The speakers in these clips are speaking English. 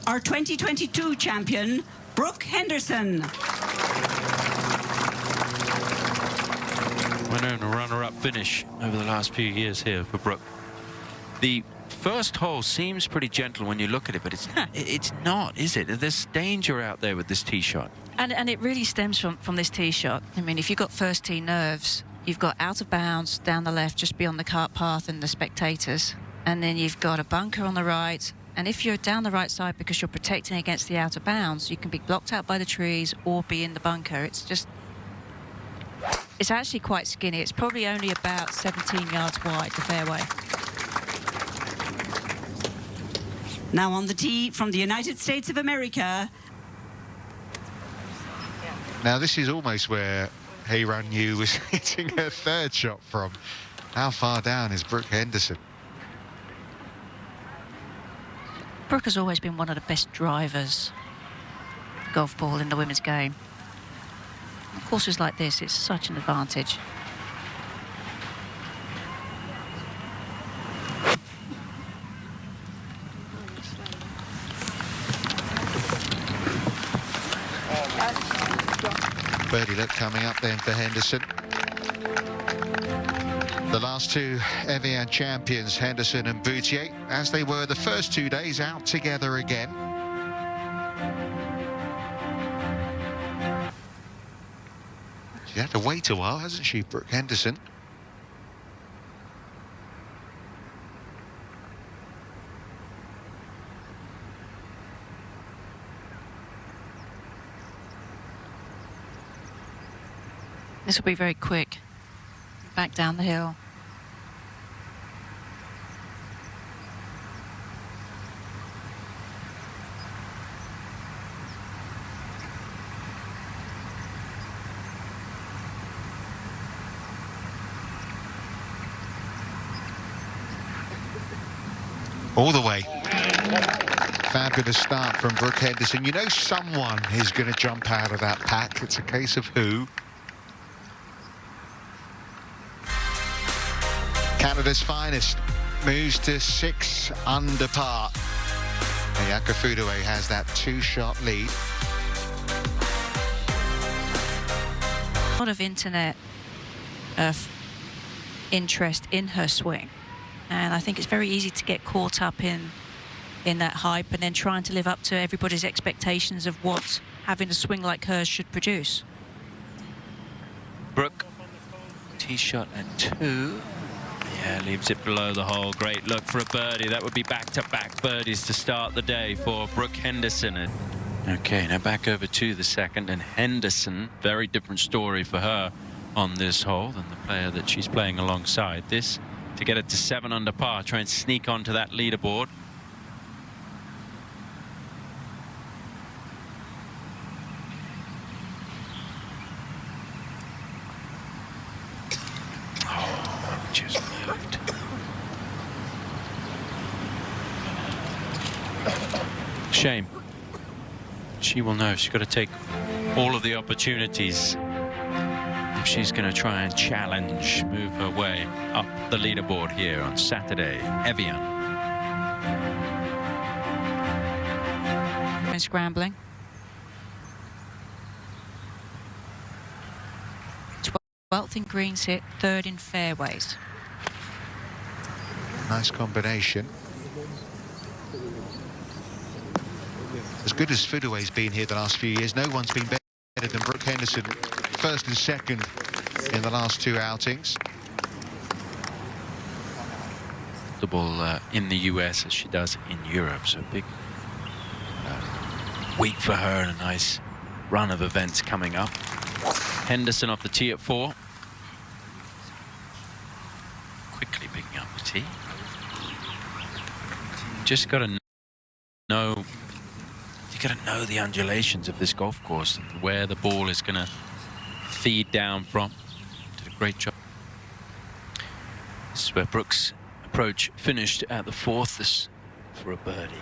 our 2022 champion, Brooke Henderson. Winner and a runner-up finish over the last few years here for Brooke. The first hole seems pretty gentle when you look at it, but it's not, is it? There's danger out there with this tee shot. And it really stems from this tee shot. I mean, if you've got first tee nerves, you've got out of bounds down the left, just beyond the cart path and the spectators. And then you've got a bunker on the right. And if you're down the right side because you're protecting against the out of bounds, you can be blocked out by the trees or be in the bunker. It's actually quite skinny. It's probably only about 17 yards wide, the fairway. Now on the tee from the United States of America. Now this is almost where Heyran Yu was hitting her third shot from. How far down is Brooke Henderson? Brooke has always been one of the best drivers golf ball in the women's game. Courses like this, it's such an advantage. Birdie look coming up then for Henderson. The last two Evian champions, Henderson and Boutier, as they were the first 2 days, out together again. She had to wait a while, hasn't she, Brooke Henderson? This will be very quick. Back down the hill. All the way. Fabulous start from Brooke Henderson. You know someone is going to jump out of that pack. It's a case of who. Canada's finest moves to 6 under par. Ayaka Fudue has that 2-shot lead. A lot of internet interest in her swing, and I think it's very easy to get caught up in that hype and then trying to live up to everybody's expectations of what having a swing like hers should produce. Brooke, tee shot at 2. Yeah, leaves it below the hole. Great look for a birdie. That would be back-to-back birdies to start the day for Brooke Henderson. Okay, now back over to the second, and Henderson, very different story for her on this hole than the player that she's playing alongside. This to get it to 7 under par, try and sneak onto that leaderboard. Oh, just moved. Shame. She will know she's got to take all of the opportunities if she's going to try and challenge, move her way up the leaderboard here on Saturday. Evian. Scrambling. 12th in greens hit, 3rd in fairways. Nice combination. As good as Fudue's been here the last few years, no one's been better than Brooke Henderson, 1st and 2nd in the last 2 outings. The ball in the US as she does in Europe, so big week for her and a nice run of events coming up. Henderson off the tee at 4. Quickly picking up the tee. Just got to know. You got to know the undulations of this golf course and where the ball is going to feed down from. Did a great job. This is where Brooks' approach finished at the 4th. This for a birdie.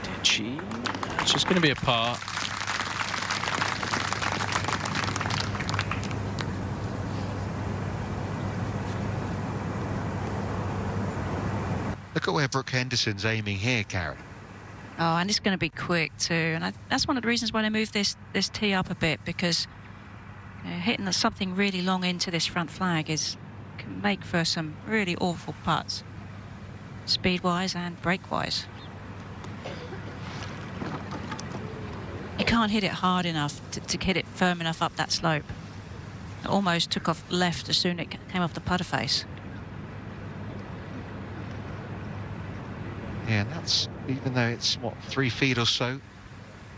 Did she? It's just going to be a par. Look at where Brooke Henderson's aiming here, Karen. Oh, and it's going to be quick too. And that's one of the reasons why they moved this tee up a bit, because hitting something really long into this front flag can make for some really awful putts, speed-wise and break-wise. You can't hit it hard enough to hit it firm enough up that slope. It almost took off left as soon as it came off the putter face. Yeah, and that's, even though it's, what, 3 feet or so,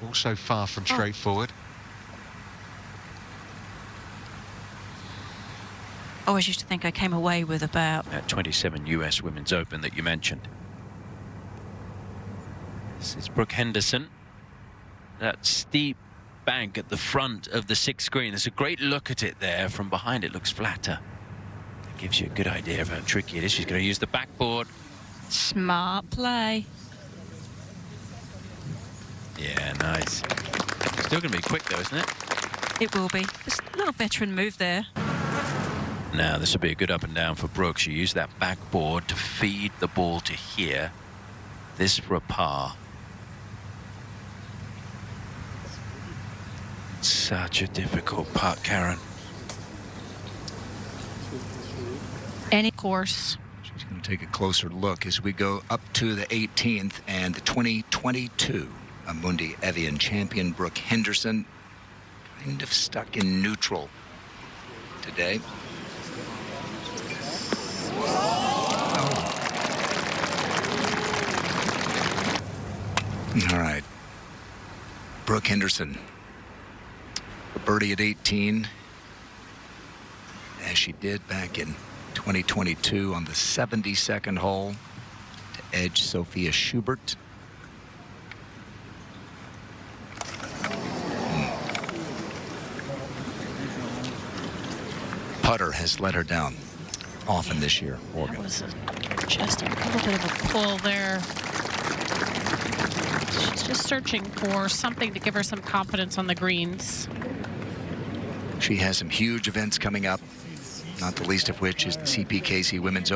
also far from straightforward. I always used to think I came away with about... At 27 US Women's Open that you mentioned. This is Brooke Henderson. That steep bank at the front of the 6th green. There's a great look at it there. From behind it looks flatter. It gives you a good idea of how tricky it is. She's going to use the backboard. Smart play. Yeah, nice. Still going to be quick though, isn't it? It will be. Just a little veteran move there. Now, this will be a good up and down for Brooke. She used that backboard to feed the ball to here. This for a par. Such a difficult putt, Karen. Any course. She's going to take a closer look as we go up to the 18th and the 2022 Amundi Evian champion Brooke Henderson, kind of stuck in neutral today. All right, Brooke Henderson, a birdie at 18, as she did back in 2022 on the 72nd hole to edge Sophia Schubert. Putter has let her down often this year. That was just a little bit of a pull there. She's just searching for something to give her some confidence on the greens. She has some huge events coming up, not the least of which is the CPKC Women's Open.